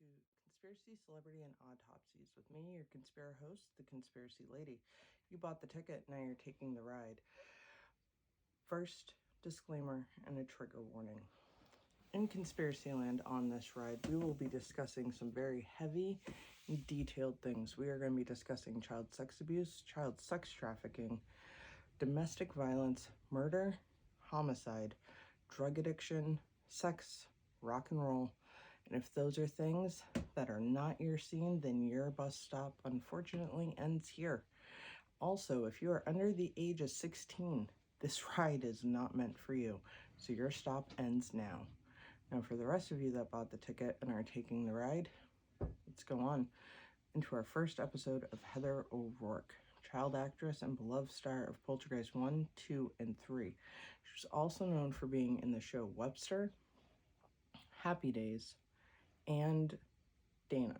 to Conspiracy, Celebrity, and Autopsies with me, your Conspirachost, the Conspiracy Lady. You bought the ticket, now you're taking the ride. First, disclaimer and a trigger warning. In Conspiracy Land on this ride, we will be discussing some very heavy and detailed things. We are going to be discussing child sex abuse, child sex trafficking, domestic violence, murder, homicide, drug addiction, sex, rock and roll. And if those are things that are not your scene, then your bus stop unfortunately ends here. Also, if you are under the age of 16, this ride is not meant for you. So your stop ends now. Now, for the rest of you that bought the ticket and are taking the ride, let's go on into our first episode of Heather O'Rourke, child actress and beloved star of Poltergeist 1, 2, and 3. She was also known for being in the show Webster, Happy Days, and Dana.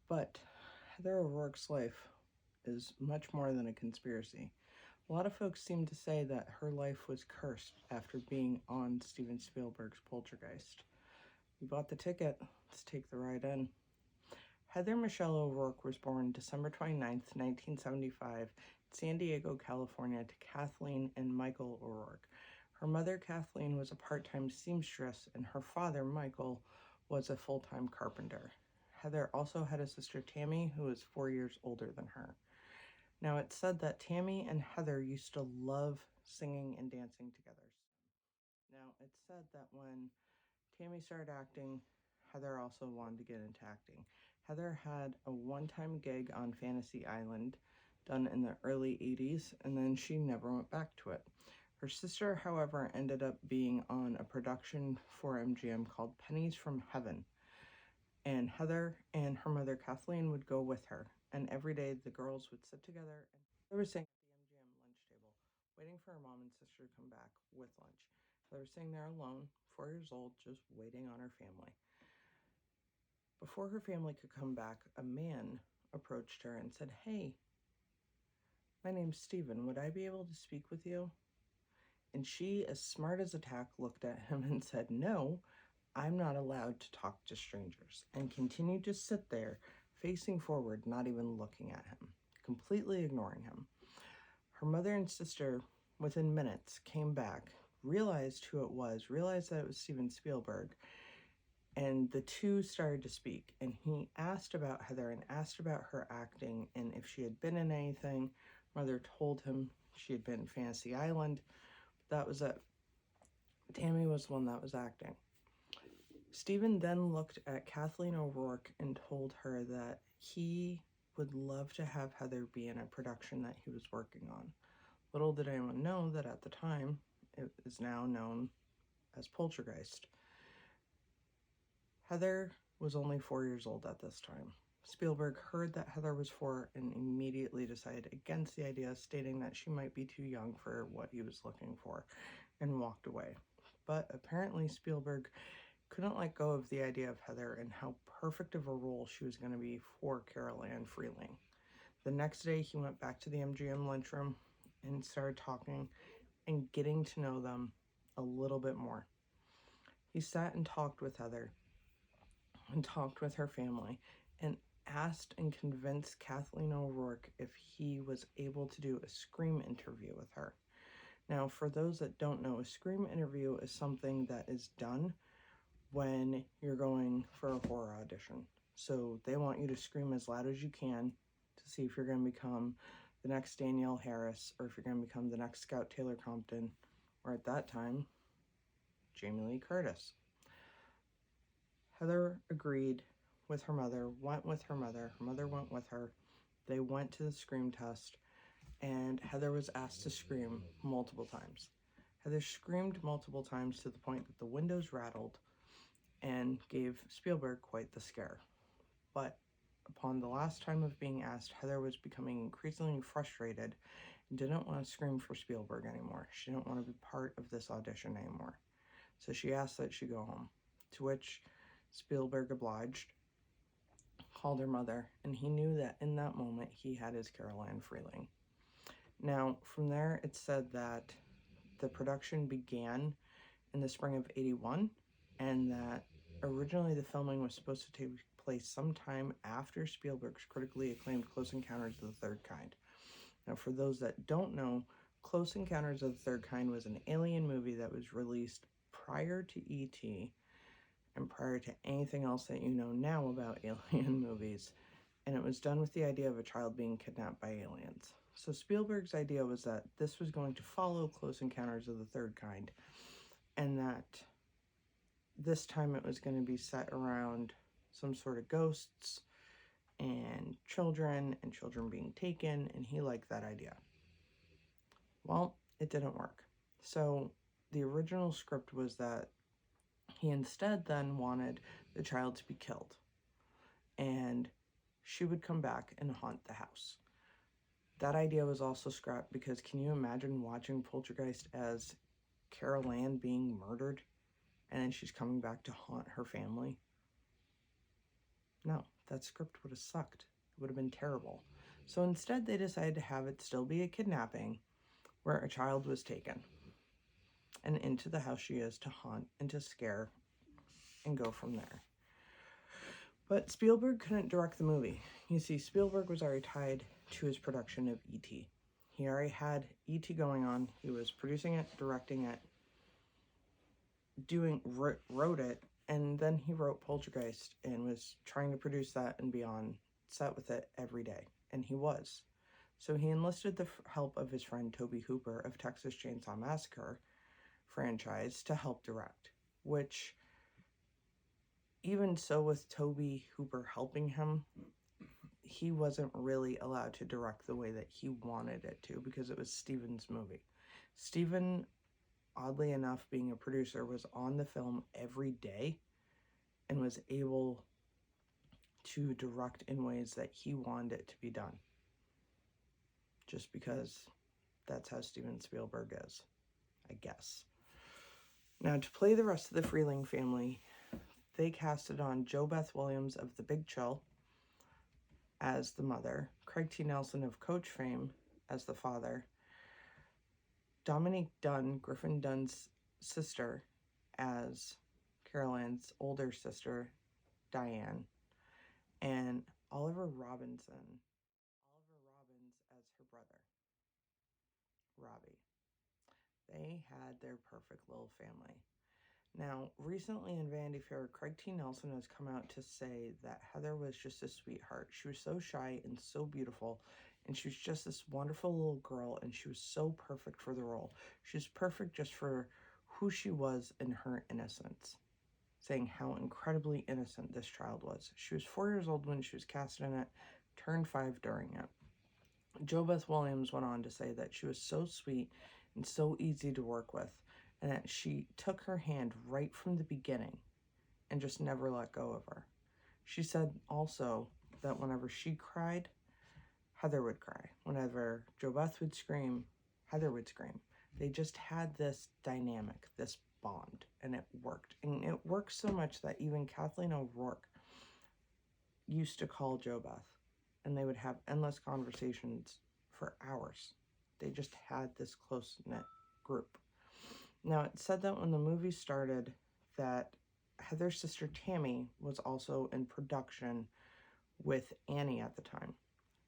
But Heather O'Rourke's life is much more than a conspiracy. A lot of folks seem to say that her life was cursed after being on Steven Spielberg's Poltergeist. You bought the ticket, let's take the ride in. Heather Michelle O'Rourke was born December 29th, 1975, in San Diego, California, to Kathleen and Michael O'Rourke. Her mother, Kathleen, was a part-time seamstress, and her father, Michael, was a full-time carpenter. Heather also had a sister, Tammy, who was 4 years older than her. Now, it's said that Tammy and Heather used to love singing and dancing together. Now, it's said that when Tammy started acting, Heather also wanted to get into acting. Heather had a one-time gig on Fantasy Island done in the early 80s, and then she never went back to it. Her sister, however, ended up being on a production for MGM called Pennies from Heaven. And Heather and her mother, Kathleen, would go with her. And every day the girls would sit together and they were sitting at the MGM lunch table, waiting for her mom and sister to come back with lunch. They were sitting there alone, 4 years old, just waiting on her family. Before her family could come back, a man approached her and said, "Hey, my name's Steven. Would I be able to speak with you?" And she, as smart as a tack, looked at him and said, "No, I'm not allowed to talk to strangers," and continued to sit there, facing forward, not even looking at him, completely ignoring him. Her mother and sister, within minutes, came back, realized who it was, realized that it was Steven Spielberg, and the two started to speak. And he asked about Heather and asked about her acting and if she had been in anything. Mother told him she had been in Fantasy Island. That was it. Tammy was the one that was acting. Stephen then looked at Kathleen O'Rourke and told her that he would love to have Heather be in a production that he was working on. Little did anyone know that at the time, it is now known as Poltergeist. Heather was only 4 years old at this time. Spielberg heard that Heather was 4 and immediately decided against the idea, stating that she might be too young for what he was looking for, and walked away. But apparently Spielberg couldn't let go of the idea of Heather and how perfect of a role she was going to be for Carol Ann Freeling. The next day, he went back to the MGM lunchroom and started talking and getting to know them a little bit more. He sat and talked with Heather and talked with her family and asked and convinced Kathleen O'Rourke if he was able to do a Scream interview with her. Now, for those that don't know, a Scream interview is something that is done when you're going for a horror audition. So they want you to scream as loud as you can to see if you're going to become the next Danielle Harris or if you're going to become the next Scout Taylor Compton, or at that time, Jamie Lee Curtis. Heather agreed with her mother, went with her mother went with her. They went to the Scream test, and Heather was asked to scream multiple times. Heather screamed multiple times to the point that the windows rattled and gave Spielberg quite the scare. But upon the last time of being asked, Heather was becoming increasingly frustrated and didn't want to scream for Spielberg anymore. She didn't want to be part of this audition anymore. So she asked that she go home, to which Spielberg obliged, called her mother, and he knew that in that moment he had his Carol Ann Freeling. Now, from there, it's said that the production began in the spring of '81, and that originally the filming was supposed to take place sometime after Spielberg's critically acclaimed Close Encounters of the Third Kind. Now, for those that don't know, Close Encounters of the Third Kind was an alien movie that was released prior to E.T. and prior to anything else that you know now about alien movies. And it was done with the idea of a child being kidnapped by aliens. So Spielberg's idea was that this was going to follow Close Encounters of the Third Kind, and that this time it was going to be set around some sort of ghosts and children being taken, and he liked that idea. Well, it didn't work. So the original script was that he instead then wanted the child to be killed, and she would come back and haunt the house. That idea was also scrapped because can you imagine watching Poltergeist as Carol Ann being murdered and then she's coming back to haunt her family? No, that script would have sucked. It would have been terrible. So instead they decided to have it still be a kidnapping where a child was taken. And into the house she is to haunt and to scare and go from there. But Spielberg couldn't direct the movie. You see, Spielberg was already tied to his production of E.T. He already had E.T. going on. He was producing it, directing it, wrote it, and then he wrote Poltergeist and was trying to produce that and be on set with it every day. And he was. So he enlisted the help of his friend Tobe Hooper of Texas Chainsaw Massacre franchise to help direct, which, even so, with Tobe Hooper helping him, he wasn't really allowed to direct the way that he wanted it to because it was Steven's movie. Steven, oddly enough, being a producer, was on the film every day and was able to direct in ways that he wanted it to be done. Just because that's how Steven Spielberg is, I guess. Now, to play the rest of the Freeling family, they casted on JoBeth Williams of The Big Chill as the mother, Craig T. Nelson of Coach fame as the father, Dominique Dunn, Griffin Dunn's sister, as Carol Ann's older sister, Diane, and Oliver Robbins as her brother, Robbie. They had their perfect little family. Now, recently in Vanity Fair, Craig T. Nelson has come out to say that Heather was just a sweetheart. She was so shy and so beautiful, and she was just this wonderful little girl, and she was so perfect for the role. She was perfect just for who she was and her innocence, saying how incredibly innocent this child was. She was 4 years old when she was cast in it, turned 5 during it. JoBeth Williams went on to say that she was so sweet and so easy to work with, and that she took her hand right from the beginning and just never let go of her. She said also that whenever she cried, Heather would cry. Whenever JoBeth would scream, Heather would scream. They just had this dynamic, this bond, and it worked. And it worked so much that even Kathleen O'Rourke used to call JoBeth, and they would have endless conversations for hours. They just had this close-knit group. Now, it said that when the movie started that Heather's sister Tammy was also in production with Annie at the time.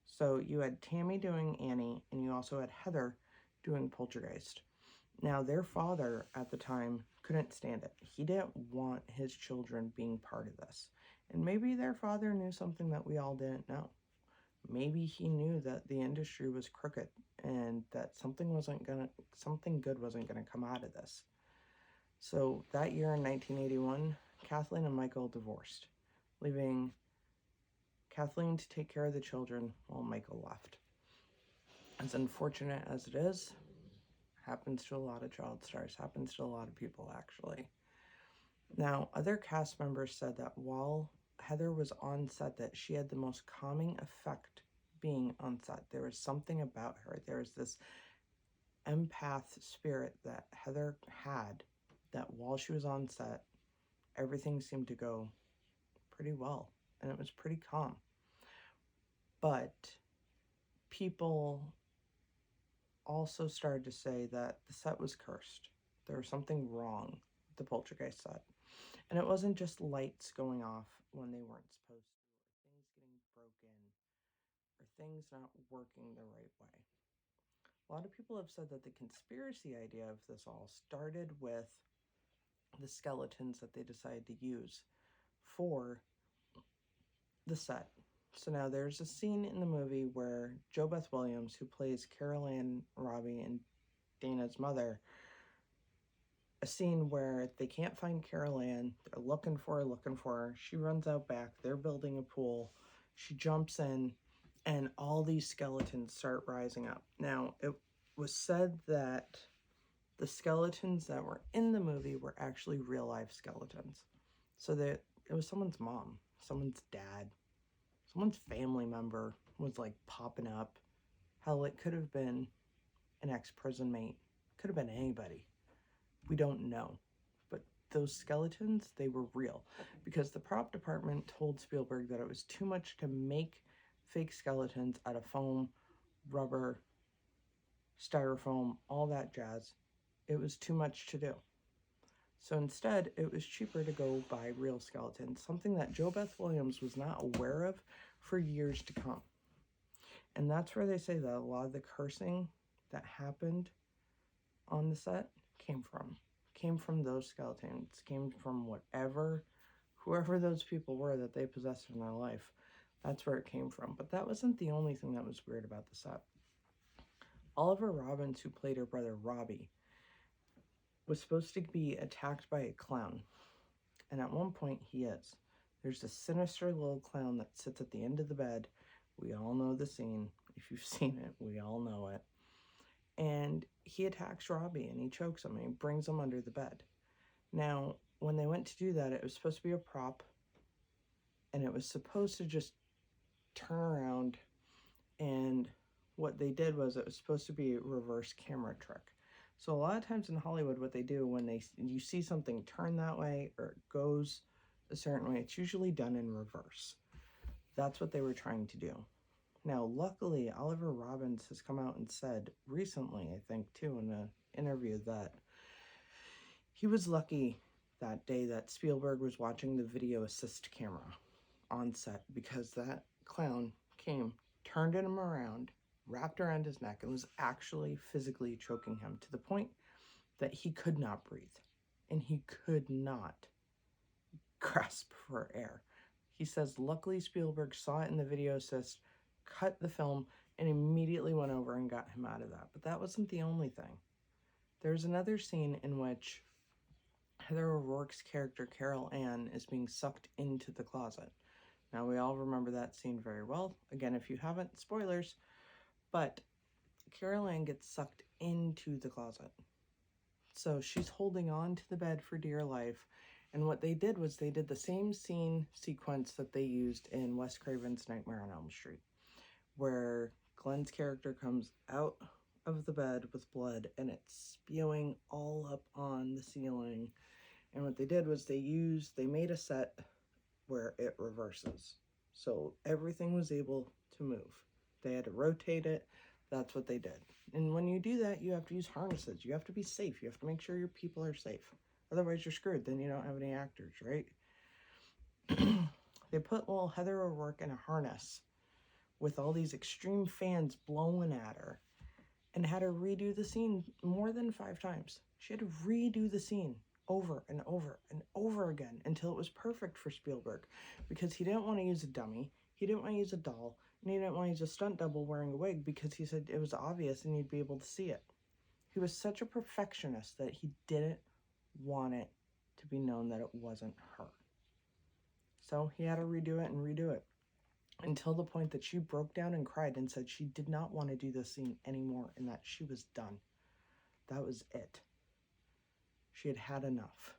So you had Tammy doing Annie, and you also had Heather doing Poltergeist. Now, their father at the time couldn't stand it. He didn't want his children being part of this. And maybe their father knew something that we all didn't know. Maybe he knew that the industry was crooked and that something good wasn't gonna come out of this. So that year in 1981, Kathleen and Michael divorced, leaving Kathleen to take care of the children while Michael left. As unfortunate as it is, happens to a lot of child stars, happens to a lot of people actually. Now, other cast members said that while Heather was on set, that she had the most calming effect being on set. There was something about her. There was this empath spirit that Heather had, that while she was on set, everything seemed to go pretty well, and it was pretty calm. But people also started to say that the set was cursed. There was something wrong with the Poltergeist set. And it wasn't just lights going off when they weren't supposed to, or things getting broken, or things not working the right way. A lot of people have said that the conspiracy idea of this all started with the skeletons that they decided to use for the set. So now there's a scene in the movie where JoBeth Williams, who plays Carol Ann Robbie and Dana's mother, a scene where they can't find Carol Ann. They're looking for her. She runs out back. They're building a pool. She jumps in, and all these skeletons start rising up. Now, it was said that the skeletons that were in the movie were actually real life skeletons. So that it was someone's mom, someone's dad, someone's family member was like popping up. Hell, it could have been an ex-prison mate. Could have been anybody. We don't know. But those skeletons, they were real. Because the prop department told Spielberg that it was too much to make fake skeletons out of foam, rubber, styrofoam, all that jazz. It was too much to do. So instead, it was cheaper to go buy real skeletons, something that JoBeth Williams was not aware of for years to come. And that's where they say that a lot of the cursing that happened on the set came from those skeletons, came from whoever those people were that they possessed in their life. That's where it came from. But that wasn't the only thing that was weird about the set. Oliver Robbins, who played her brother Robbie, was supposed to be attacked by a clown. And at one point he is. There's a sinister little clown that sits at the end of the bed. We all know the scene. If you've seen it, we all know it. And he attacks Robbie and he chokes him and he brings him under the bed. Now, when they went to do that, it was supposed to be a prop. And it was supposed to just turn around. And what they did was it was supposed to be a reverse camera trick. So a lot of times in Hollywood, what they do when you see something turn that way or it goes a certain way, it's usually done in reverse. That's what they were trying to do. Now, luckily, Oliver Robbins has come out and said recently, I think, too, in an interview that he was lucky that day that Spielberg was watching the video assist camera on set because that clown came, turned him around, wrapped around his neck, and was actually physically choking him to the point that he could not breathe and he could not grasp for air. He says, luckily Spielberg saw it in the video assist, cut the film, and immediately went over and got him out of that. But that wasn't the only thing. There's another scene in which Heather O'Rourke's character, Carol Ann, is being sucked into the closet. Now, we all remember that scene very well. Again, if you haven't, spoilers. But Carol Ann gets sucked into the closet. So she's holding on to the bed for dear life. And what they did was they did the same scene sequence that they used in Wes Craven's Nightmare on Elm Street, where Glenn's character comes out of the bed with blood and it's spewing all up on the ceiling. And what they did was they made a set where it reverses. So everything was able to move. They had to rotate it. That's what they did. And when you do that, you have to use harnesses. You have to be safe. You have to make sure your people are safe. Otherwise, you're screwed. Then you don't have any actors, right? They put little Heather O'Rourke in a harness with all these extreme fans blowing at her and had her redo the scene more than 5 times. She had to redo the scene over and over and over again until it was perfect for Spielberg, because he didn't want to use a dummy, he didn't want to use a doll, and he didn't want to use a stunt double wearing a wig because he said it was obvious and you'd be able to see it. He was such a perfectionist that he didn't want it to be known that it wasn't her. So he had to redo it until the point that she broke down and cried and said she did not want to do this scene anymore and that she was done. That was it. She had had enough.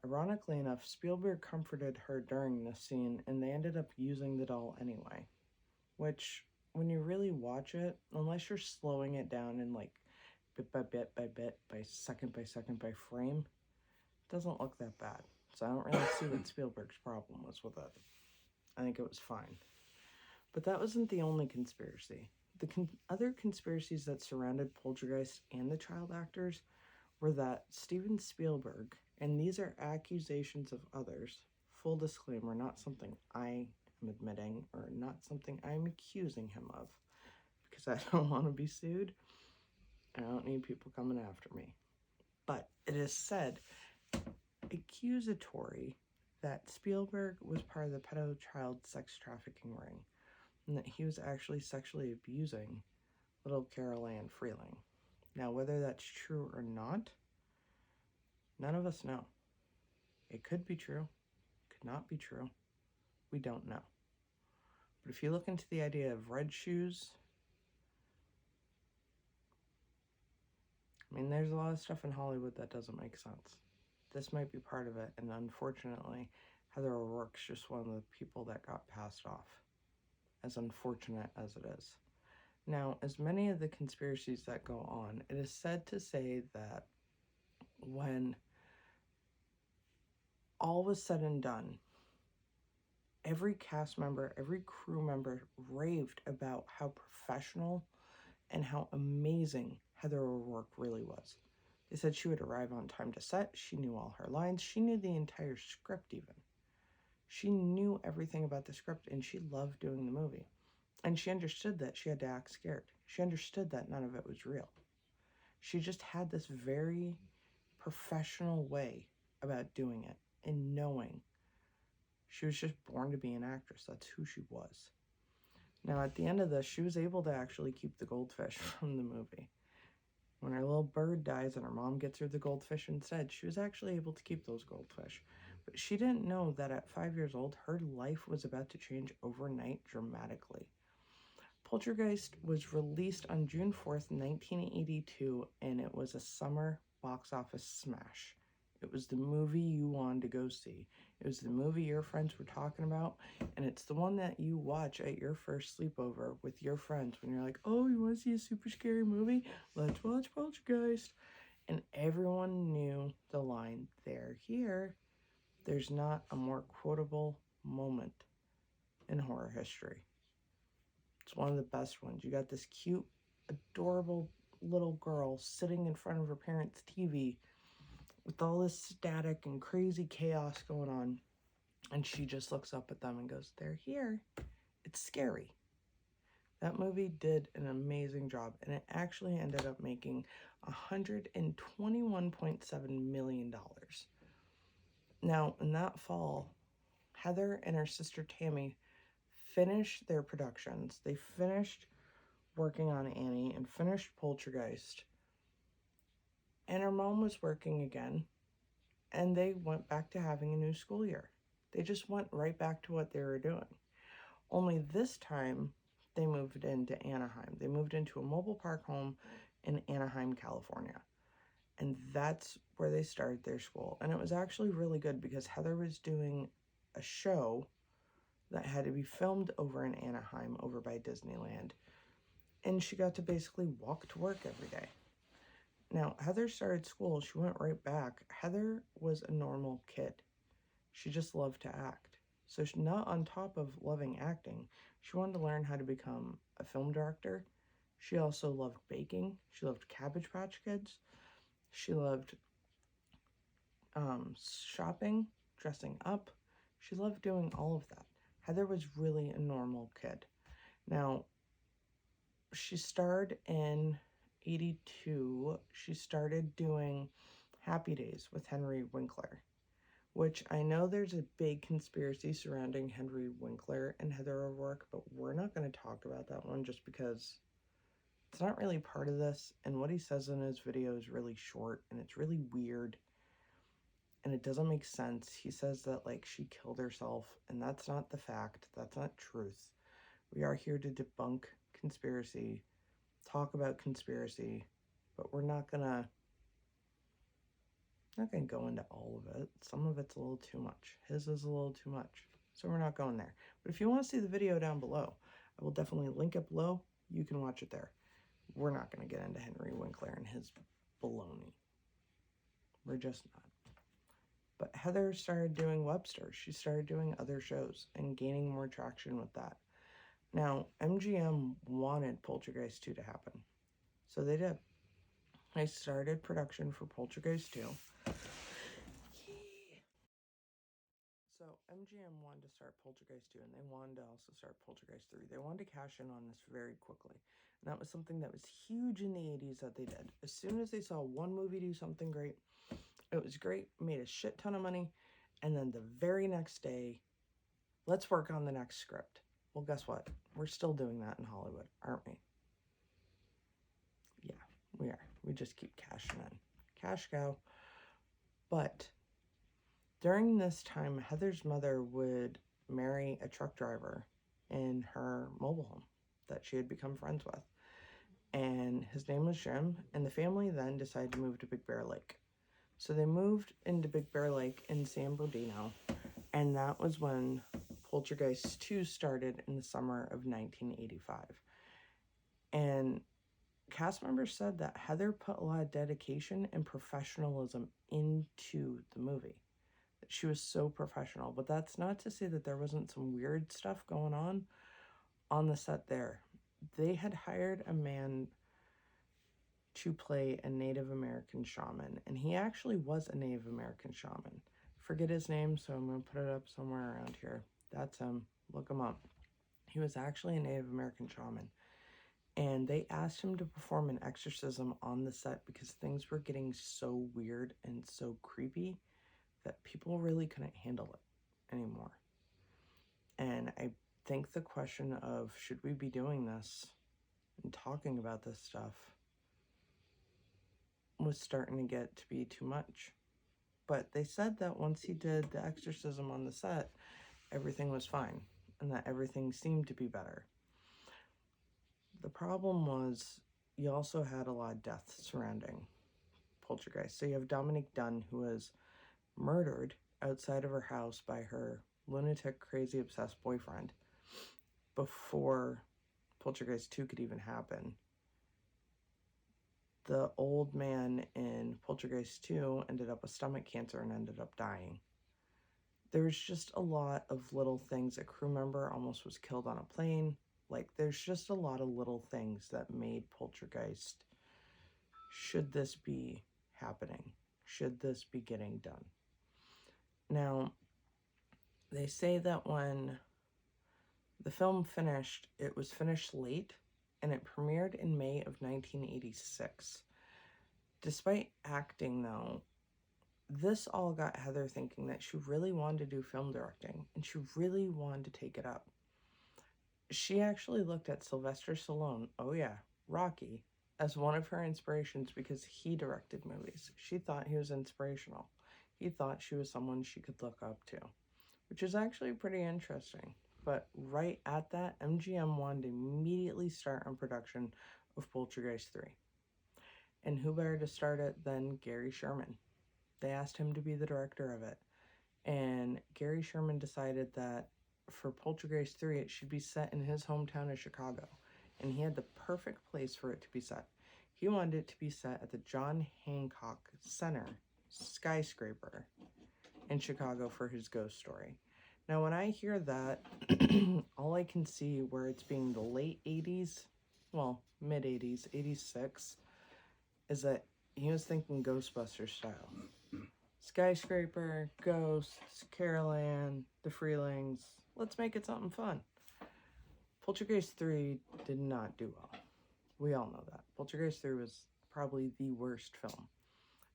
Ironically enough, Spielberg comforted her during this scene and they ended up using the doll anyway. Which, when you really watch it, unless you're slowing it down in like bit by bit by bit, by second by frame, it doesn't look that bad. So I don't really see what Spielberg's problem was with it. I think it was fine. But that wasn't the only conspiracy. The other conspiracies that surrounded Poltergeist and the child actors were that Steven Spielberg, and these are accusations of others, full disclaimer, not something I am admitting or not something I'm accusing him of, because I don't want to be sued. I don't need people coming after me. But it is said, accusatory, that Spielberg was part of the pedochild sex trafficking ring, and that he was actually sexually abusing little Carol Ann Freeling. Now, whether that's true or not, none of us know. It could be true, could not be true. We don't know. But if you look into the idea of red shoes, I mean, there's a lot of stuff in Hollywood that doesn't make sense. This might be part of it, and unfortunately, Heather O'Rourke's just one of the people that got passed off, as unfortunate as it is. Now, as many of the conspiracies that go on, it is said to say that when all was said and done, every cast member, every crew member raved about how professional and how amazing Heather O'Rourke really was. They said she would arrive on time to set, she knew all her lines, she knew the entire script even. She knew everything about the script, and she loved doing the movie. And she understood that she had to act scared. She understood that none of it was real. She just had this very professional way about doing it and knowing she was just born to be an actress. That's who she was. Now, at the end of this, she was able to actually keep the goldfish from the movie. When her little bird dies and her mom gets her the goldfish instead, she was actually able to keep those goldfish. But she didn't know that at 5 years old, her life was about to change overnight dramatically. Poltergeist was released on June 4th, 1982, and it was a summer box office smash. It was the movie you wanted to go see. It was the movie your friends were talking about, and it's the one that you watch at your first sleepover with your friends when you're like, oh, you want to see a super scary movie? Let's watch Poltergeist. And everyone knew the line, they're here. There's not a more quotable moment in horror history. It's one of the best ones. You got this cute, adorable little girl sitting in front of her parents' TV with all this static and crazy chaos going on. And she just looks up at them and goes, they're here. It's scary. That movie did an amazing job, and it actually ended up making $121.7 million. Now, in that fall, Heather and her sister Tammy finished their productions. They finished working on Annie and finished Poltergeist. And her mom was working again, and they went back to having a new school year. They just went right back to what they were doing. Only this time, they moved into Anaheim. They moved into a mobile park home in Anaheim, California. And that's where they started their school. And it was actually really good because Heather was doing a show that had to be filmed over in Anaheim, over by Disneyland. And she got to basically walk to work every day. Now, Heather started school. She went right back. Heather was a normal kid. She just loved to act. So she's not on top of loving acting. She wanted to learn how to become a film director. She also loved baking. She loved Cabbage Patch Kids. She loved shopping, dressing up. She loved doing all of that. Heather was really a normal kid. Now, she starred in 82. She started doing Happy Days with Henry Winkler, which I know there's a big conspiracy surrounding Henry Winkler and Heather O'Rourke, but we're not going to talk about that one just because it's not really part of this, and what he says in his video is really short, and it's really weird, and it doesn't make sense. He says that, like, she killed herself, and that's not the fact. That's not truth. We are here to debunk conspiracy, talk about conspiracy, but we're not gonna go into all of it. Some of it's a little too much. His is a little too much, so we're not going there. But if you want to see the video down below, I will definitely link it below. You can watch it there. We're not going to get into Henry Winkler and his baloney. We're just not. But Heather started doing Webster. She started doing other shows and gaining more traction with that. Now, MGM wanted Poltergeist 2 to happen. So they did. They started production for Poltergeist 2. So MGM wanted to start Poltergeist 2, and they wanted to also start Poltergeist 3. They wanted to cash in on this very quickly. And that was something that was huge in the 80s that they did. As soon as they saw one movie do something great, it was great, made a shit ton of money, and then the very next day, let's work on the next script. Well, guess what? We're still doing that in Hollywood, aren't we? Yeah, we are. We just keep cashing in. Cash cow. But during this time, Heather's mother would marry a truck driver in her mobile home that she had become friends with. And his name was Jim, and the family then decided to move to Big Bear Lake. So they moved into Big Bear Lake in San Bernardino, and that was when Poltergeist 2 started in the summer of 1985. And cast members said that Heather put a lot of dedication and professionalism into the movie. That she was so professional, but that's not to say that there wasn't some weird stuff going on the set there. They had hired a man to play a Native American shaman, and he actually was a Native American shaman. Forget his name, so I'm going to put it up somewhere around here. That's him. Look him up. He was actually a Native American shaman, and they asked him to perform an exorcism on the set because things were getting so weird and so creepy that people really couldn't handle it anymore. And I think the question of, should we be doing this and talking about this stuff, was starting to get to be too much. But they said that once he did the exorcism on the set, everything was fine, and that everything seemed to be better. The problem was, you also had a lot of deaths surrounding Poltergeist. So you have Dominique Dunn, who was murdered outside of her house by her lunatic, crazy, obsessed boyfriend before Poltergeist 2 could even happen. The old man in Poltergeist 2 ended up with stomach cancer and ended up dying. There's just a lot of little things. A crew member almost was killed on a plane. Like, there's just a lot of little things that made Poltergeist, should this be happening? Should this be getting done? Now, they say that when the film finished, it was finished late, and it premiered in May of 1986. Despite acting, though, this all got Heather thinking that she really wanted to do film directing, and she really wanted to take it up. She actually looked at Sylvester Stallone, oh yeah, Rocky, as one of her inspirations because he directed movies. She thought he was inspirational. He thought she was someone she could look up to, which is actually pretty interesting. But right at that, MGM wanted to immediately start on production of Poltergeist 3. And who better to start it than Gary Sherman? They asked him to be the director of it. And Gary Sherman decided that for Poltergeist 3, it should be set in his hometown of Chicago. And he had the perfect place for it to be set. He wanted it to be set at the John Hancock Center skyscraper in Chicago for his ghost story. Now, when I hear that, all I can see where it's being the late 80s, well, mid-80s, 86, is that he was thinking Ghostbusters style. Skyscraper, ghosts, Carol Ann, the Freelings. Let's make it something fun. Poltergeist 3 did not do well. We all know that. Poltergeist 3 was probably the worst film.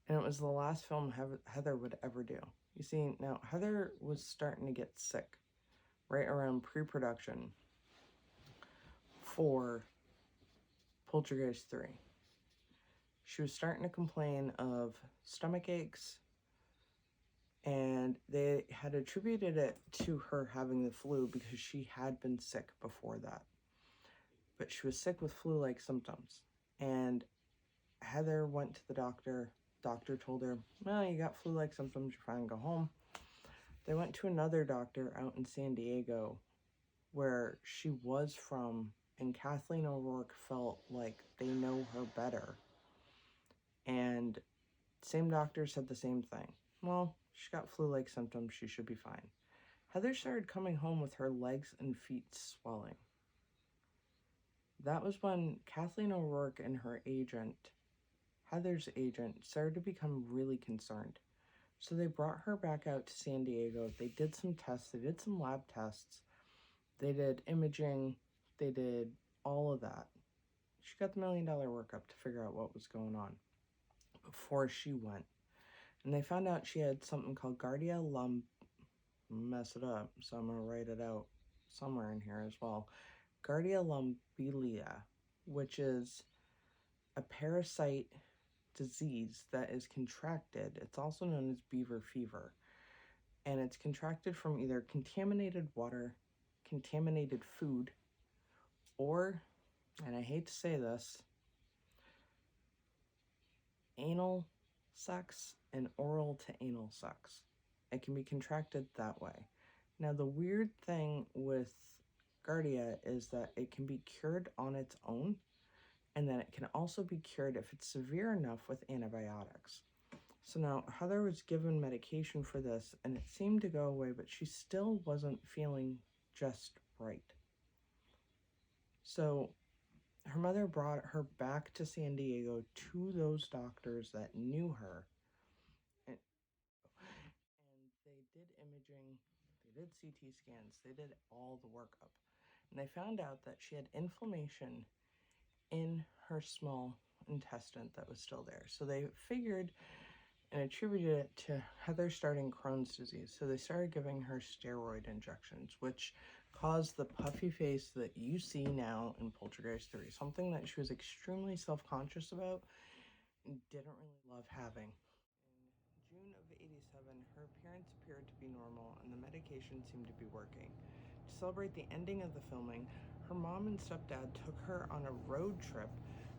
And it was the last film Heather would ever do. You see, now Heather was starting to get sick right around pre-production for Poltergeist 3. She was starting to complain of stomach aches, and they had attributed it to her having the flu because she had been sick before that. But she was sick with flu-like symptoms, and Heather went to the doctor. Doctor told her, well, you got flu-like symptoms, you're fine, go home. They went to another doctor out in San Diego where she was from, and Kathleen O'Rourke felt like they know her better. And same doctor said the same thing. Well, she got flu-like symptoms, she should be fine. Heather started coming home with her legs and feet swelling. That was when Kathleen O'Rourke and her agent Heather's agent started to become really concerned. So they brought her back out to San Diego. They did some tests. They did some lab tests. They did imaging. They did all of that. She got the $1 million workup to figure out what was going on before she went. And they found out she had something called Giardia mess it up, so I'm going to write it out somewhere in here as well. Giardia lombolia, which is a parasite disease that is contracted. It's also known as beaver fever. And it's contracted from either contaminated water, contaminated food, or, and I hate to say this, anal sex and oral to anal sex. It can be contracted that way. Now, the weird thing with Giardia is that it can be cured on its own, and then it can also be cured if it's severe enough with antibiotics. So now Heather was given medication for this, and it seemed to go away, but she still wasn't feeling just right. So her mother brought her back to San Diego to those doctors that knew her. And they did imaging, they did CT scans, they did all the workup. And they found out that she had inflammation in her small intestine that was still there. So they figured and attributed it to Heather starting Crohn's disease. So they started giving her steroid injections, which caused the puffy face that you see now in Poltergeist 3, something that she was extremely self-conscious about and didn't really love having. In June of '87, her appearance appeared to be normal and the medication seemed to be working. To celebrate the ending of the filming, her mom and stepdad took her on a road trip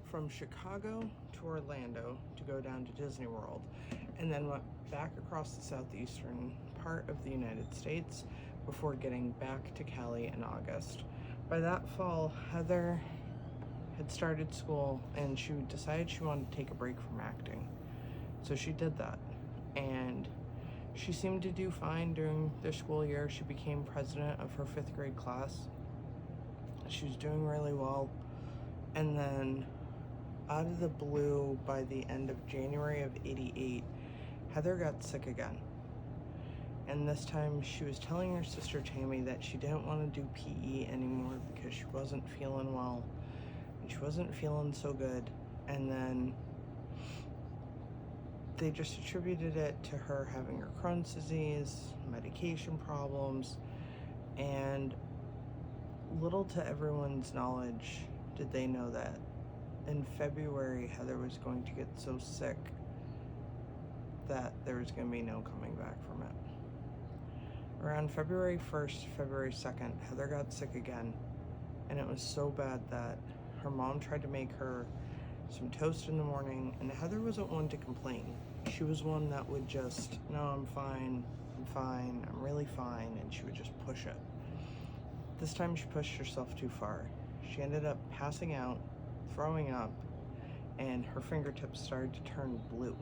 from Chicago to Orlando to go down to Disney World, and then went back across the southeastern part of the United States before getting back to Cali in August. By that fall, Heather had started school and she decided she wanted to take a break from acting. So she did that, and she seemed to do fine during their school year. She became president of her 5th grade class. She was doing really well, and then out of the blue, by the end of January of '88, Heather got sick again. And this time she was telling her sister Tammy that she didn't want to do PE anymore because she wasn't feeling well and she wasn't feeling so good. And then they just attributed it to her having her Crohn's disease, medication problems, and little to everyone's knowledge did they know that in February, Heather was going to get so sick that there was going to be no coming back from it. Around February 1st, February 2nd, Heather got sick again, and it was so bad that her mom tried to make her some toast in the morning, and Heather wasn't one to complain. She was one that would just, no, I'm fine, I'm really fine, and she would just push it. This time she pushed herself too far. She ended up passing out, throwing up, and her fingertips started to turn blue.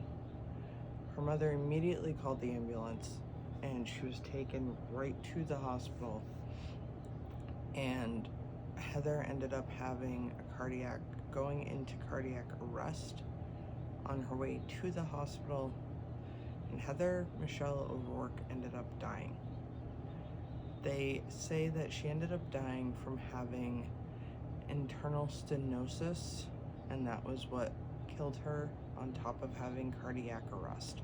Her mother immediately called the ambulance, and she was taken right to the hospital. And Heather ended up having going into cardiac arrest on her way to the hospital, and Heather Michelle O'Rourke ended up dying. They say that she ended up dying from having internal stenosis, and that was what killed her, on top of having cardiac arrest.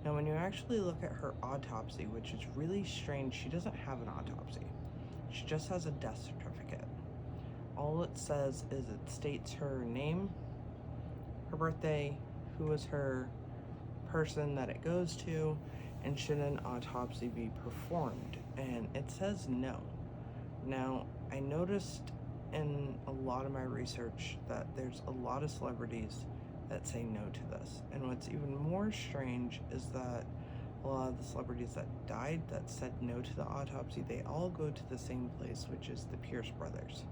Now, when you actually look at her autopsy, which is really strange, she doesn't have an autopsy. She just has a death certificate. All it says is it states her name, her birthday, who was her person that it goes to, and should an autopsy be performed, and it says no. Now, I noticed in a lot of my research that there's a lot of celebrities that say no to this, and what's even more strange is that a lot of the celebrities that died that said no to the autopsy, they all go to the same place, which is the Pierce brothers.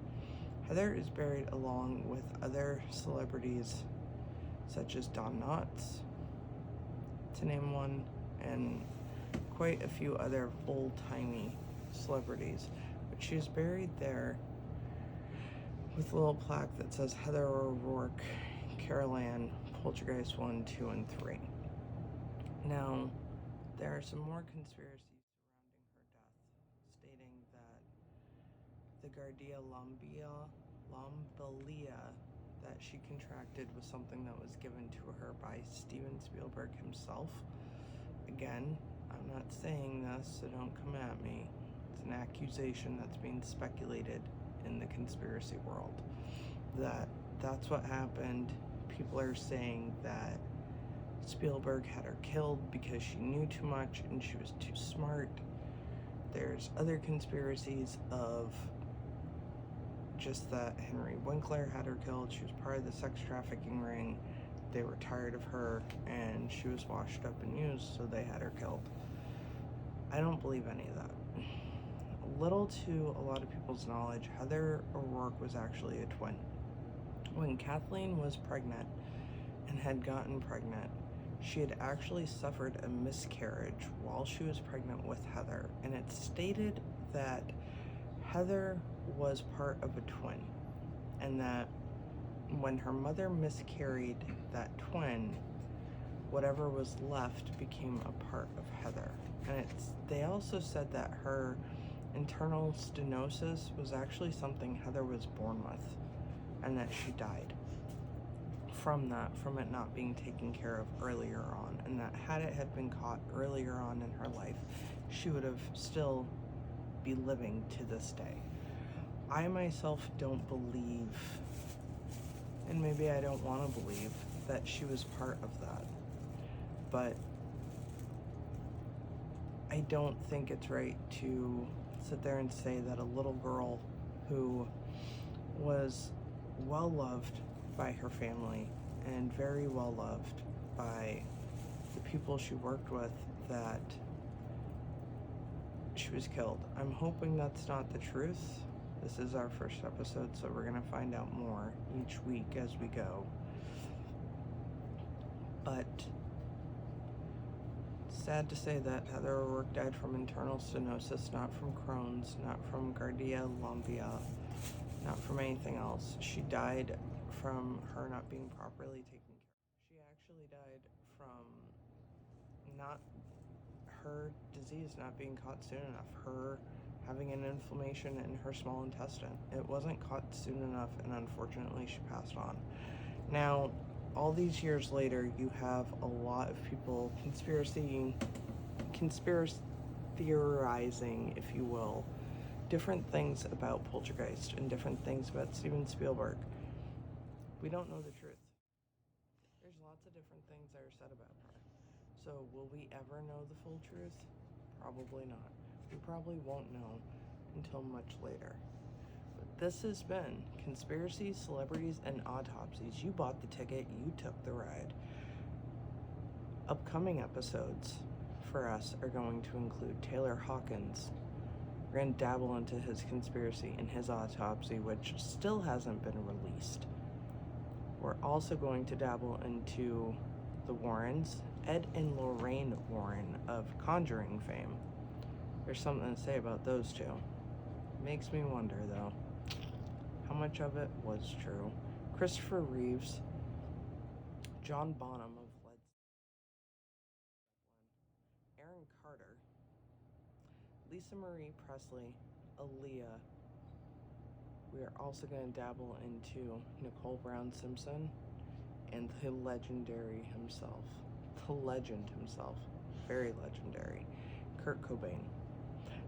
Heather is buried along with other celebrities such as Don Knotts, to name one, and quite a few other old-timey celebrities. But she is buried there with a little plaque that says Heather O'Rourke, Carol Ann, Poltergeist 1, 2, and 3. Now, there are some more conspiracies surrounding her death, stating that the Gardia Lombalia that she contracted was something that was given to her by Steven Spielberg himself. Again, I'm not saying this, so don't come at me. It's an accusation that's being speculated in the conspiracy world. That's what happened. People are saying that Spielberg had her killed because she knew too much and she was too smart. There's other conspiracies of just that Henry Winkler had her killed. She was part of the sex trafficking ring. They were tired of her and she was washed up and used, so they had her killed. I don't believe any of that. Little to a lot of people's knowledge, Heather Rourke was actually a twin. When Kathleen was pregnant and had gotten pregnant, she had actually suffered a miscarriage while she was pregnant with Heather, and it stated that Heather was part of a twin, and that when her mother miscarried that twin, whatever was left became a part of Heather. And they also said that her internal stenosis was actually something Heather was born with, and that she died from it not being taken care of earlier on, and that had it had been caught earlier on in her life, she would have still be living to this day. I myself don't believe, and maybe I don't want to believe, that she was part of that, but I don't think it's right to sit there and say that a little girl who was well loved by her family and very well loved by the people she worked with, that she was killed. I'm hoping that's not the truth. This is our first episode, so we're going to find out more each week as we go. But sad to say that Heather O'Rourke died from internal stenosis, not from Crohn's, not from Gardia Lombalia, not from anything else. She died from her not being properly taken care of. She actually died from not her disease not being caught soon enough, her having an inflammation in her small intestine. It wasn't caught soon enough, and unfortunately she passed on. Now, all these years later, you have a lot of people conspiracy theorizing, if you will, different things about Poltergeist and different things about Steven Spielberg. We don't know the truth. There's lots of different things that are said about her. So will we ever know the full truth? Probably not. We probably won't know until much later. But this has been Conspiracies, Celebrities, and Autopsies. You bought the ticket, you took the ride. Upcoming episodes for us are going to include Taylor Hawkins. We're going to dabble into his conspiracy and his autopsy, which still hasn't been released. We're also going to dabble into the Warrens, Ed and Lorraine Warren of Conjuring fame. There's something to say about those two. Makes me wonder, though, how much of it was true. Christopher Reeves, John Bonham of Led Zeppelin, Aaron Carter, Lisa Marie Presley, Aaliyah. We are also going to dabble into Nicole Brown Simpson and the legendary himself, the legend himself, very legendary, Kurt Cobain.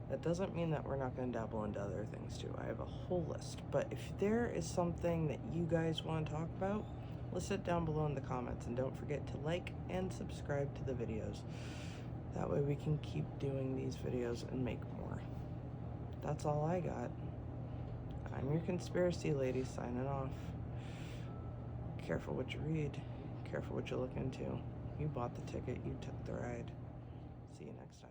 That doesn't mean that we're not going to dabble into other things too. I have a whole list, but if there is something that you guys want to talk about, list it down below in the comments, and don't forget to like and subscribe to the videos. That way we can keep doing these videos and make more. That's all I got. I'm your conspiracy lady signing off. Careful what you read, careful what you look into. You bought the ticket, you took the ride. See you next time.